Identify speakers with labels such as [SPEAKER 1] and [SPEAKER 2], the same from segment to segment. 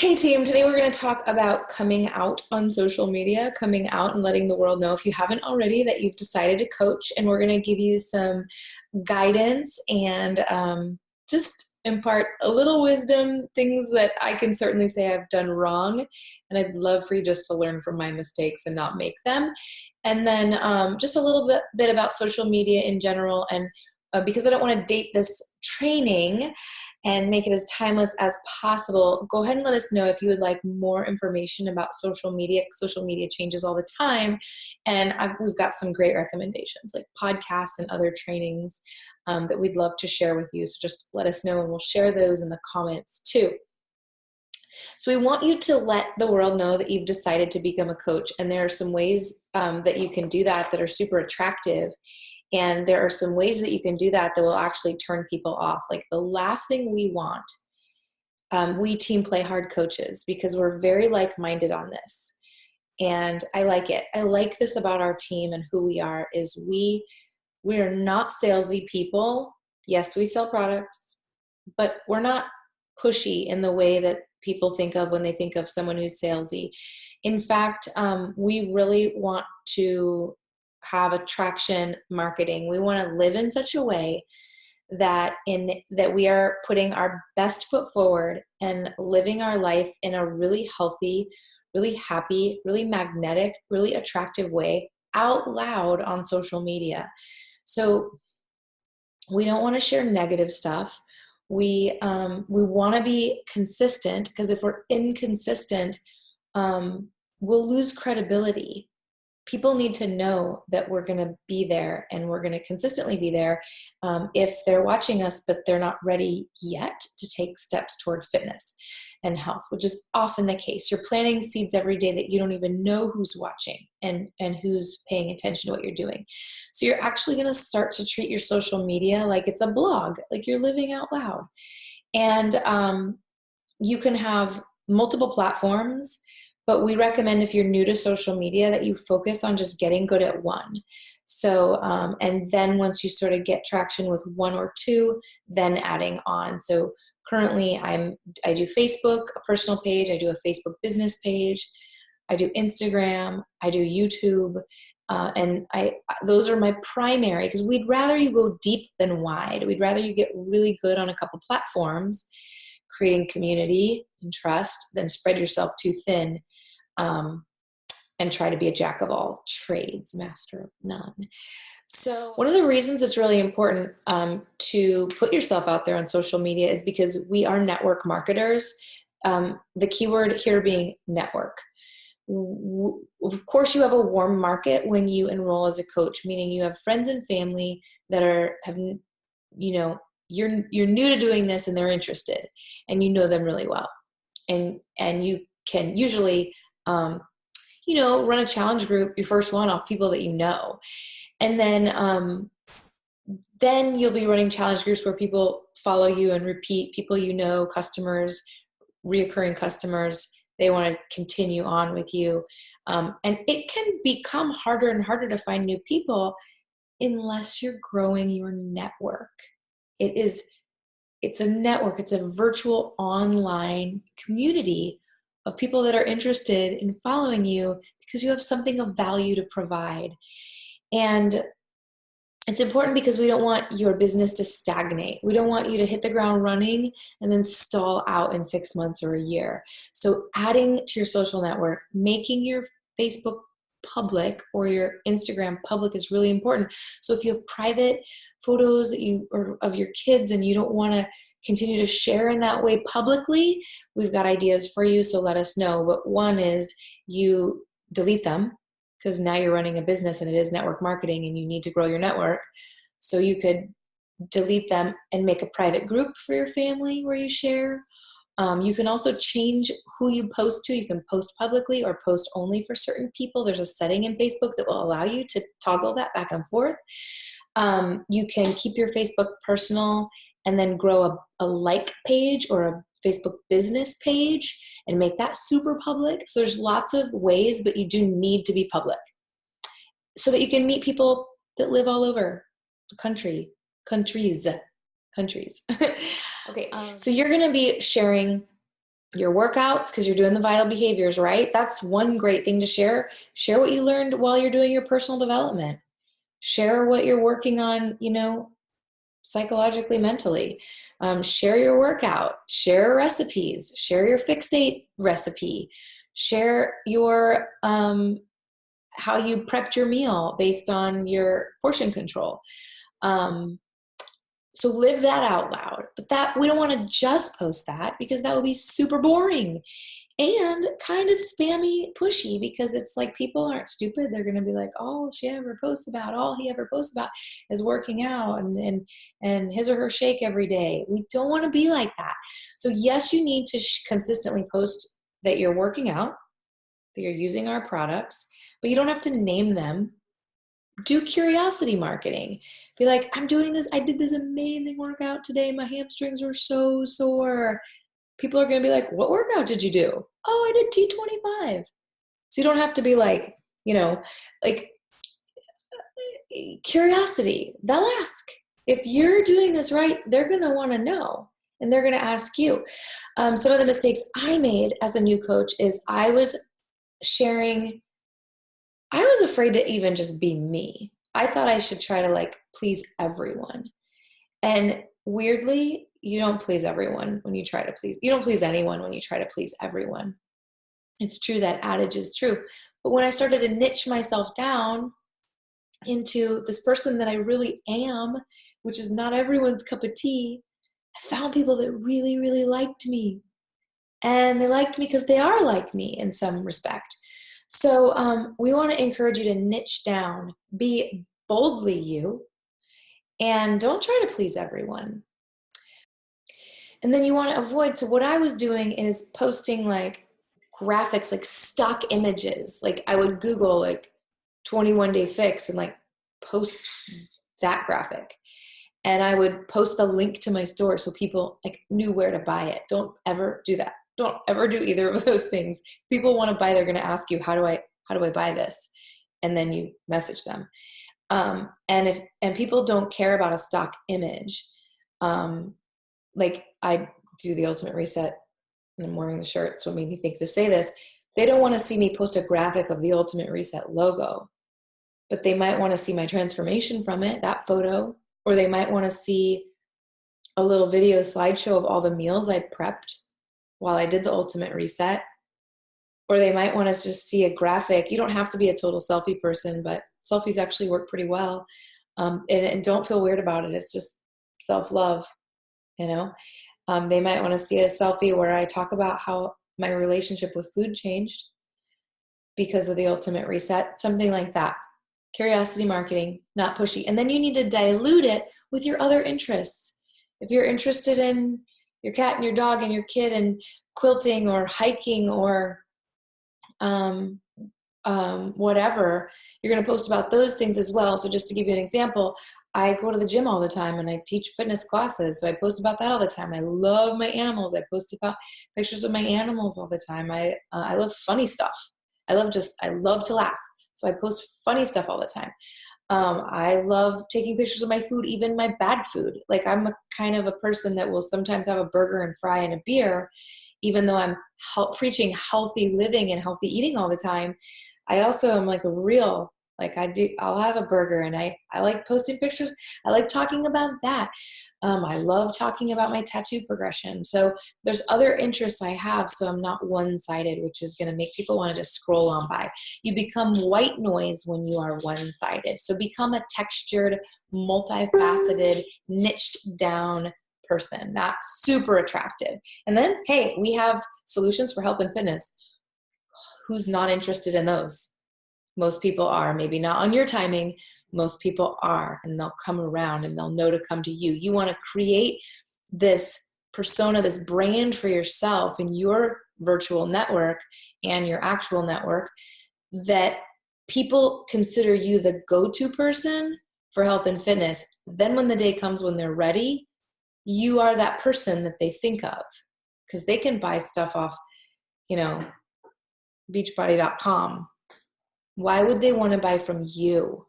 [SPEAKER 1] Hey team, today we're going to talk about coming out on social media, coming out and letting the world know if you haven't already that you've decided to coach. And we're going to give you some guidance and just impart a little wisdom, things that I can certainly say I've done wrong. And I'd love for you just to learn from my mistakes and not make them. And then just a little bit about social media in general. And because I don't want to date this training and make it as timeless as possible, go ahead and let us know if you would like more information about social media. Social media changes all the time, and we've got some great recommendations like podcasts and other trainings that we'd love to share with you. So just let us know and we'll share those in the comments too. So we want you to let the world know that you've decided to become a coach, and there are some ways that you can do that are super attractive. And there are some ways that you can do that will actually turn people off. Like the last thing we want, we team play hard coaches because we're very like-minded on this. And I like it. I like this about our team and who we are is we are not salesy people. Yes, we sell products, but we're not pushy in the way that people think of when they think of someone who's salesy. In fact, we really want to have attraction marketing. We want to live in such a way that we are putting our best foot forward and living our life in a really healthy, really happy, really magnetic, really attractive way out loud on social media. So we don't want to share negative stuff. We want to be consistent, because if we're inconsistent, we'll lose credibility. People need to know that we're going to be there and we're going to consistently be there if they're watching us, but they're not ready yet to take steps toward fitness and health, which is often the case. You're planting seeds every day that you don't even know who's watching and who's paying attention to what you're doing. So you're actually going to start to treat your social media like it's a blog, like you're living out loud. And you can have multiple platforms, but we recommend if you're new to social media that you focus on just getting good at one. So, and then once you sort of get traction with one or two, then adding on. So currently I do Facebook, a personal page. I do a Facebook business page. I do Instagram. I do YouTube. And those are my primary, because we'd rather you go deep than wide. We'd rather you get really good on a couple platforms, creating community and trust, than spread yourself too thin and try to be a jack of all trades, master of none. So one of the reasons it's really important to put yourself out there on social media is because we are network marketers. The keyword here being network. Of course, you have a warm market when you enroll as a coach, meaning you have friends and family that you're new to doing this and they're interested, and you know them really well, and you can usually run a challenge group, your first one, off people that you know. And then you'll be running challenge groups where people follow you and repeat, people you know, customers, reoccurring customers, they want to continue on with you. And it can become harder and harder to find new people unless you're growing your network. It's a network. It's a virtual online community of people that are interested in following you because you have something of value to provide. And it's important because we don't want your business to stagnate. We don't want you to hit the ground running and then stall out in 6 months or a year. So adding to your social network, making your Facebook public or your Instagram public is really important. So if you have private photos of your kids and you don't want to continue to share in that way publicly, we've got ideas for you, so let us know. But one is you delete them, because now you're running a business and it is network marketing and you need to grow your network. So you could delete them and make a private group for your family where you share. You can also change who you post to. You can post publicly or post only for certain people. There's a setting in Facebook that will allow you to toggle that back and forth. You can keep your Facebook personal and then grow a like page or a Facebook business page and make that super public. So there's lots of ways, but you do need to be public so that you can meet people that live all over the countries. Okay, so you're going to be sharing your workouts, because you're doing the vital behaviors, right? That's one great thing to share. Share what you learned while you're doing your personal development. Share what you're working on, psychologically, mentally. Share your workout, share recipes, share your fixate recipe, share your how you prepped your meal based on your portion control. So live that out loud. But that we don't want to just post that, because that would be super boring and kind of spammy, pushy, because it's like people aren't stupid. They're going to be like, all he ever posts about is working out and his or her shake every day. We don't want to be like that. So yes, you need to consistently post that you're working out, that you're using our products, but you don't have to name them. Do curiosity marketing. Be like, I'm doing this. I did this amazing workout today. My hamstrings are so sore. People are going to be like, what workout did you do? Oh, I did T25. So you don't have to be like, like curiosity. They'll ask. If you're doing this right, they're going to want to know, and they're going to ask you. Some of the mistakes I made as a new coach is I was afraid to even just be me. I thought I should try to please everyone. And weirdly, you don't please everyone when you try to please. You don't please anyone when you try to please everyone. It's true, that adage is true. But when I started to niche myself down into this person that I really am, which is not everyone's cup of tea, I found people that really, really liked me. And they liked me because they are like me in some respect. So we want to encourage you to niche down, be boldly you, and don't try to please everyone. And then you want to avoid, so what I was doing is posting graphics, stock images. I would Google 21-day fix and post that graphic. And I would post the link to my store so people knew where to buy it. Don't ever do that. Don't ever do either of those things. People want to buy, they're going to ask you, how do I buy this? And then you message them. And people don't care about a stock image. I do the Ultimate Reset, and I'm wearing the shirt, so it made me think to say this. They don't want to see me post a graphic of the Ultimate Reset logo, but they might want to see my transformation from it, that photo, or they might want to see a little video slideshow of all the meals I prepped while I did the Ultimate Reset. Or they might want to just see a graphic. You don't have to be a total selfie person, but selfies actually work pretty well. And don't feel weird about it. It's just self-love, They might want to see a selfie where I talk about how my relationship with food changed because of the Ultimate Reset, something like that. Curiosity marketing, not pushy. And then you need to dilute it with your other interests. If you're interested in your cat and your dog and your kid and quilting or hiking or whatever, you're going to post about those things as well. So just to give you an example, I go to the gym all the time and I teach fitness classes. So I post about that all the time. I love my animals. I post about pictures of my animals all the time. I love funny stuff. I love to laugh. So I post funny stuff all the time. I love taking pictures of my food, even my bad food. I'm a kind of a person that will sometimes have a burger and fry and a beer, even though I'm preaching healthy living and healthy eating all the time. I also am I'll have a burger and I like posting pictures. I like talking about that. I love talking about my tattoo progression. So there's other interests I have, so I'm not one-sided, which is going to make people want to just scroll on by. You become white noise when you are one-sided. So become a textured, multifaceted, niched down person. That's super attractive. And then, hey, we have solutions for health and fitness. Who's not interested in those? Most people are. Maybe not on your timing. Most people are, and they'll come around and they'll know to come to you. You want to create this persona, this brand for yourself in your virtual network and your actual network, that people consider you the go-to person for health and fitness. Then when the day comes when they're ready, you are that person that they think of, because they can buy stuff off, beachbody.com. Why would they want to buy from you?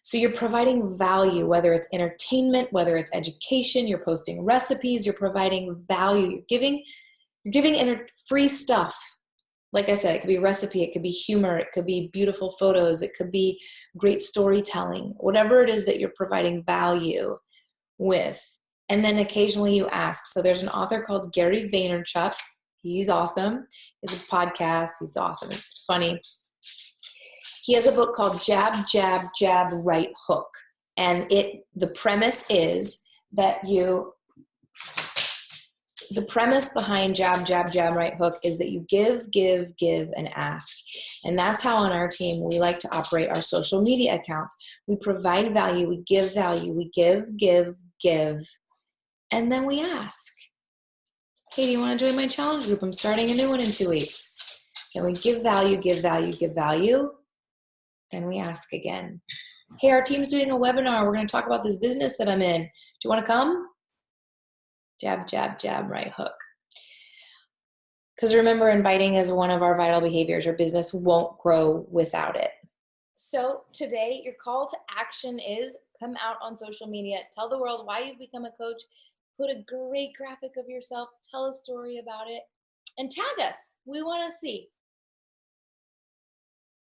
[SPEAKER 1] So you're providing value, whether it's entertainment, whether it's education, you're posting recipes, you're providing value, you're giving You're giving free stuff. Like I said, it could be recipe, it could be humor, it could be beautiful photos, it could be great storytelling, whatever it is that you're providing value with. And then occasionally you ask. So there's an author called Gary Vaynerchuk. He's awesome. He has a podcast. He's awesome. It's funny. He has a book called Jab, Jab, Jab, Right Hook. And the premise is that the premise behind jab, jab, jab, right hook is that you give, give, give, and ask. And that's how on our team we like to operate our social media accounts. We provide value, we give value, we give, give, give, and then we ask. Hey, do you want to join my challenge group? I'm starting a new one in 2 weeks. Then we give value, give value, give value. Then we ask again. Hey, our team's doing a webinar. We're going to talk about this business that I'm in. Do you want to come? Jab, jab, jab, right hook. Because remember, inviting is one of our vital behaviors. Your business won't grow without it. So today, your call to action is come out on social media. Tell the world why you've become a coach. Put a great graphic of yourself. Tell a story about it. And tag us. We want to see.